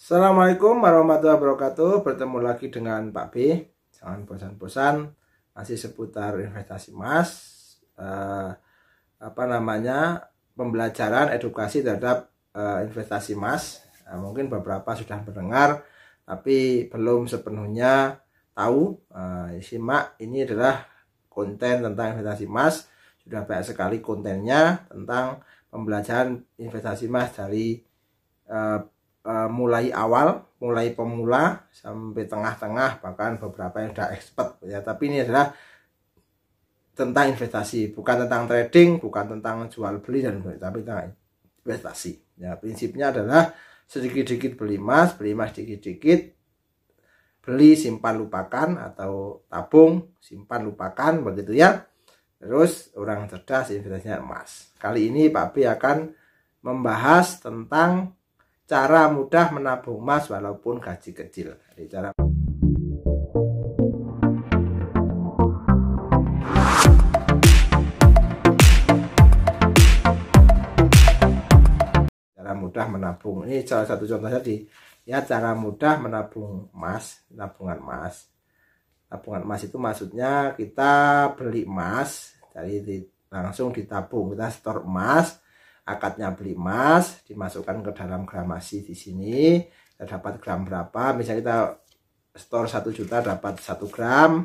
Assalamualaikum warahmatullahi wabarakatuh. Bertemu lagi dengan Pak B. Jangan bosan-bosan, masih seputar investasi emas, pembelajaran edukasi terhadap investasi emas. Mungkin beberapa sudah mendengar, tapi belum sepenuhnya tahu. Simak, ini adalah konten tentang investasi emas. Sudah banyak sekali kontennya tentang pembelajaran investasi emas dari mulai awal, mulai pemula sampai tengah-tengah, bahkan beberapa yang sudah expert ya. Tapi ini adalah tentang investasi, bukan tentang trading, bukan tentang jual beli dan tapi tentang investasi. Ya, prinsipnya adalah sedikit-sedikit beli emas sedikit-sedikit, beli simpan lupakan atau tabung simpan lupakan, begitu ya. Terus orang cerdas investasinya emas. Kali ini Pak B akan membahas tentang cara mudah menabung emas walaupun gaji kecil. Cara mudah menabung. Ini salah satu contoh tadi. Ya, cara mudah menabung emas, tabungan emas. Tabungan emas itu maksudnya kita beli emas, jadi langsung ditabung. Kita store emas, akadnya beli emas, dimasukkan ke dalam gramasi di sini, kita dapat gram berapa. Misalnya kita store 1 juta dapat 1 gram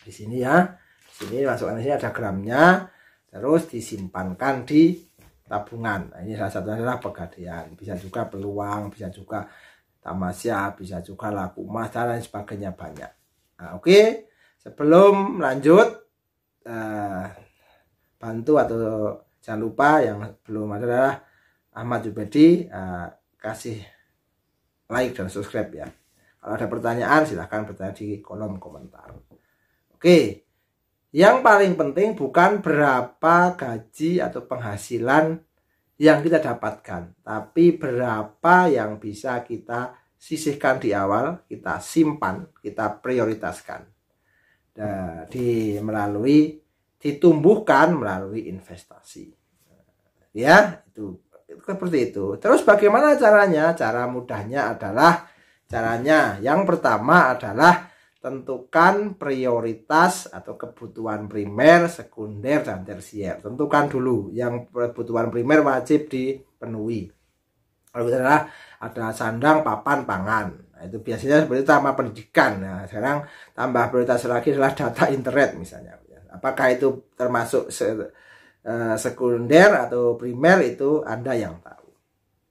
di sini ya. Di sini masukkan, di sini ada gramnya, terus disimpankan di tabungan. Nah, ini salah satunya adalah pegadaian. Bisa juga peluang, bisa juga tamasya, bisa juga laku emas dan lain sebagainya, banyak. Nah, oke. Sebelum lanjut, bantu atau jangan lupa yang belum ada adalah Ahmad Jubedi, kasih like dan subscribe ya. Kalau ada pertanyaan silahkan bertanya di kolom komentar. Oke, yang paling penting bukan berapa gaji atau penghasilan yang kita dapatkan, tapi berapa yang bisa kita sisihkan di awal, kita simpan, kita prioritaskan ditumbuhkan melalui investasi. Ya, itu seperti itu. Terus bagaimana caranya? Cara mudahnya adalah yang pertama adalah tentukan prioritas atau kebutuhan primer, sekunder dan tersier. Tentukan dulu yang kebutuhan primer wajib dipenuhi. Kalau itu adalah ada sandang, papan, pangan. Nah, itu biasanya seperti tambah pendidikan. Nah, sekarang tambah prioritas lagi adalah data internet misalnya. Apakah itu termasuk sekunder atau primer, itu Anda yang tahu.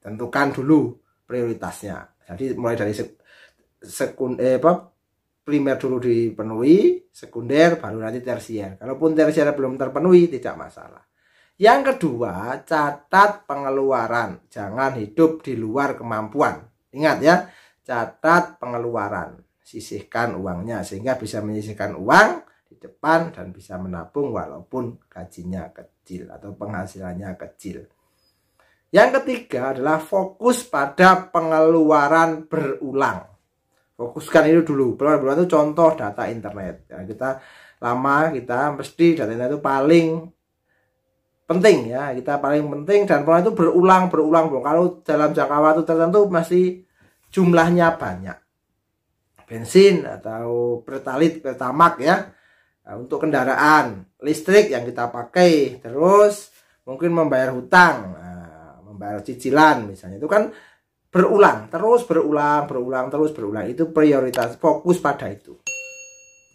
Tentukan dulu prioritasnya. Jadi mulai dari primer dulu dipenuhi, sekunder baru nanti tersier. Kalaupun tersier belum terpenuhi tidak masalah. Yang kedua, catat pengeluaran. Jangan hidup di luar kemampuan. Ingat ya, catat pengeluaran. Sisihkan uangnya sehingga bisa menyisihkan uang di depan dan bisa menabung walaupun gajinya kecil atau penghasilannya kecil. Yang ketiga adalah fokus pada pengeluaran berulang. Fokuskan itu dulu. Pengeluaran itu contoh data internet. Ya, kita mesti data internet itu paling penting ya. Kita paling penting dan pengeluaran itu berulang. Kalau dalam jangka waktu tertentu masih jumlahnya banyak. Bensin atau pertalite, pertamak ya. Untuk kendaraan listrik yang kita pakai, terus mungkin membayar hutang, membayar cicilan misalnya, itu kan berulang, itu prioritas, fokus pada itu.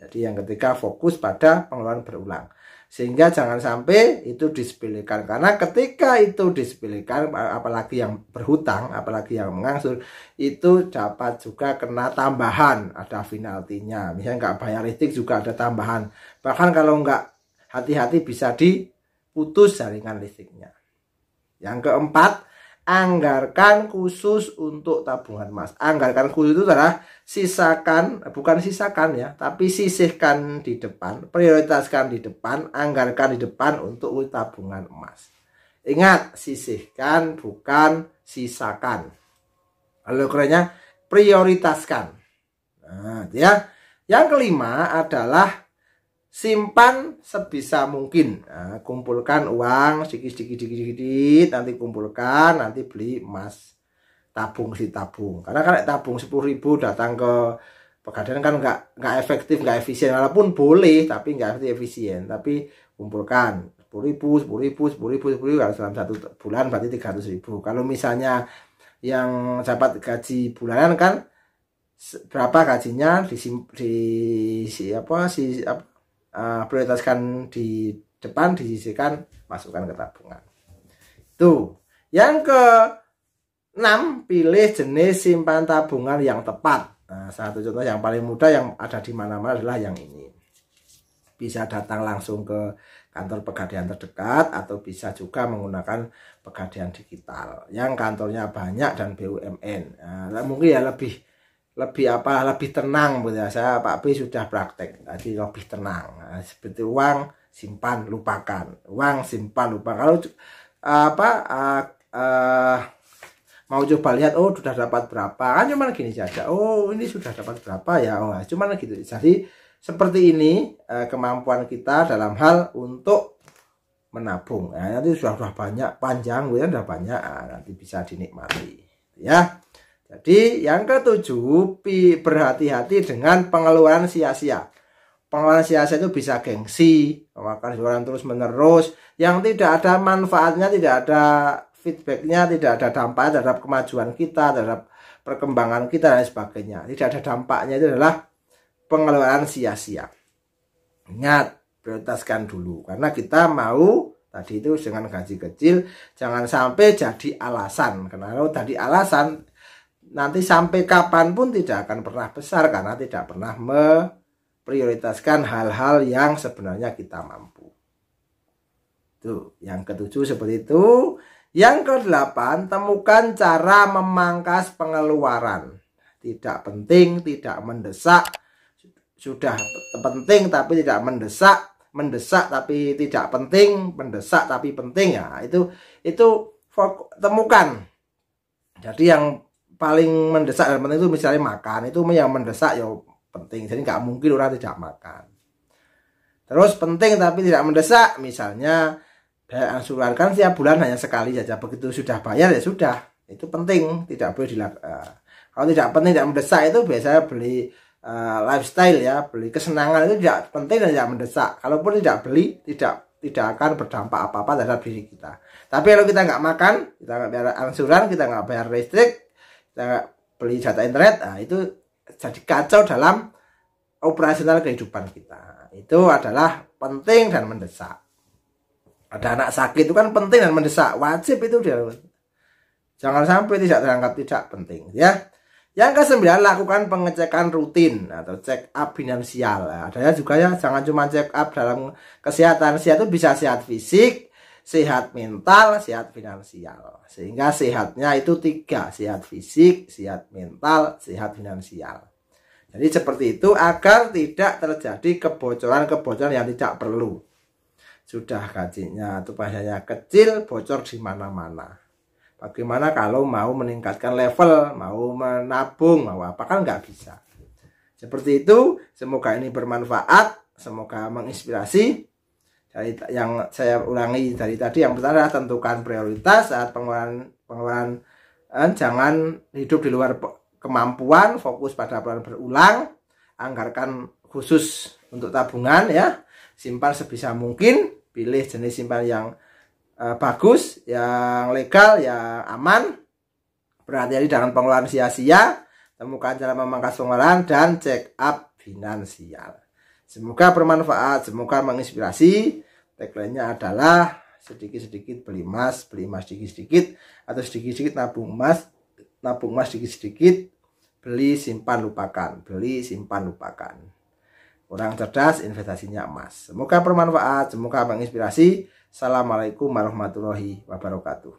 Jadi yang ketiga fokus pada pengeluaran berulang, sehingga jangan sampai itu disepelekan, karena ketika itu disepelekan, apalagi yang berhutang, apalagi yang mengangsur, itu dapat juga kena tambahan, ada penaltinya. Misalnya nggak bayar listrik juga ada tambahan, bahkan kalau nggak hati-hati bisa diputus jaringan listriknya. Yang keempat, anggarkan khusus untuk tabungan emas. Anggarkan khusus itu adalah bukan sisakan ya, tapi sisihkan di depan, prioritaskan di depan, anggarkan di depan untuk tabungan emas. Ingat, sisihkan bukan sisakan. Lalu kerennya prioritaskan. Nah, ya. Yang kelima adalah simpan sebisa mungkin. Nah, kumpulkan uang sedikit, nanti kumpulkan, nanti beli emas. tabung si tabung. Karena kan tabung 10.000 datang ke Pegadaian kan nggak efektif, nggak efisien. Walaupun boleh tapi nggak efisien. Tapi kumpulkan 10.000 kalau dalam 1 bulan berarti 300.000. Kalau misalnya yang dapat gaji bulanan kan berapa gajinya prioritaskan di depan, disisihkan, masukkan ke tabungan. Tuh. Yang ke-6, pilih jenis simpan tabungan yang tepat. Nah, satu contoh yang paling mudah yang ada di mana-mana adalah yang ini. Bisa datang langsung ke kantor Pegadaian terdekat atau bisa juga menggunakan Pegadaian digital yang kantornya banyak dan BUMN. Nah, mungkin ya lebih tenang ya. Saya Pak B sudah praktek, jadi lebih tenang. Nah, seperti uang simpan lupakan, uang simpan lupakan. Kalau mau coba lihat, oh sudah dapat berapa, kan cuman gini saja, oh ini sudah dapat berapa ya, oh cuman gitu. Jadi seperti ini kemampuan kita dalam hal untuk menabung. Nah, nanti sudah banyak, panjang ya, sudah banyak, nanti bisa dinikmati ya. Jadi yang ke-7, berhati-hati dengan pengeluaran sia-sia. Pengeluaran sia-sia itu bisa gengsi, pengeluaran terus menerus yang tidak ada manfaatnya, tidak ada feedbacknya, tidak ada dampaknya terhadap kemajuan kita, terhadap perkembangan kita dan sebagainya. Tidak ada dampaknya, itu adalah pengeluaran sia-sia. Ingat, prioritaskan dulu karena kita mau tadi itu dengan gaji kecil, jangan sampai jadi alasan. Karena kalau tadi alasan nanti sampai kapanpun tidak akan pernah besar karena tidak pernah memprioritaskan hal-hal yang sebenarnya kita mampu. Tuh, yang ke-7 seperti itu. Yang ke-8, temukan cara memangkas pengeluaran. Tidak penting, tidak mendesak. Sudah penting tapi tidak mendesak, mendesak tapi tidak penting, mendesak tapi penting ya. Itu temukan. Jadi yang paling mendesak dan penting itu misalnya makan, itu yang mendesak ya penting. Jadi nggak mungkin orang tidak makan. Terus penting tapi tidak mendesak, misalnya bayar angsuran kan tiap bulan hanya sekali saja, begitu sudah bayar ya sudah, itu penting, tidak boleh dilakukan. Kalau tidak penting, tidak mendesak itu biasanya beli lifestyle ya, beli kesenangan itu tidak penting dan tidak mendesak. Kalaupun tidak beli, tidak akan berdampak apa-apa terhadap diri kita. Tapi kalau kita nggak makan, kita nggak bayar angsuran, kita nggak bayar listrik, kita nggak beli data internet, nah itu jadi kacau dalam operasional kehidupan kita. Itu adalah penting dan mendesak. Ada anak sakit itu kan penting dan mendesak, wajib itu dia. Jangan sampai tidak teranggap tidak penting ya. Yang ke-9, lakukan pengecekan rutin atau check up finansial. Nah, adanya juga ya, jangan cuma check up dalam kesehatan. Sehat itu bisa sehat fisik, sehat mental, sehat finansial. Sehingga sehatnya itu 3, sehat fisik, sehat mental, sehat finansial. Jadi seperti itu agar tidak terjadi kebocoran-kebocoran yang tidak perlu. Sudah gajinya atau penghasilannya kecil, bocor di mana-mana. Bagaimana kalau mau meningkatkan level, mau menabung, mau apa, kan nggak bisa. Seperti itu, semoga ini bermanfaat, semoga menginspirasi. Dari yang saya ulangi dari tadi, yang pertama adalah tentukan prioritas saat pengeluaran, jangan hidup di luar kemampuan, fokus pada pengeluaran berulang, anggarkan khusus untuk tabungan ya, simpan sebisa mungkin, pilih jenis simpan yang bagus, yang legal, yang aman, berhati-hati dengan pengeluaran sia-sia, temukan cara memangkas pengeluaran, dan check up finansial. Semoga bermanfaat, semoga menginspirasi. Tagline-nya adalah sedikit-sedikit beli emas sedikit-sedikit, atau sedikit-sedikit nabung emas sedikit-sedikit, beli simpan lupakan, beli simpan lupakan. Orang cerdas investasinya emas. Semoga bermanfaat, semoga menginspirasi. Assalamualaikum warahmatullahi wabarakatuh.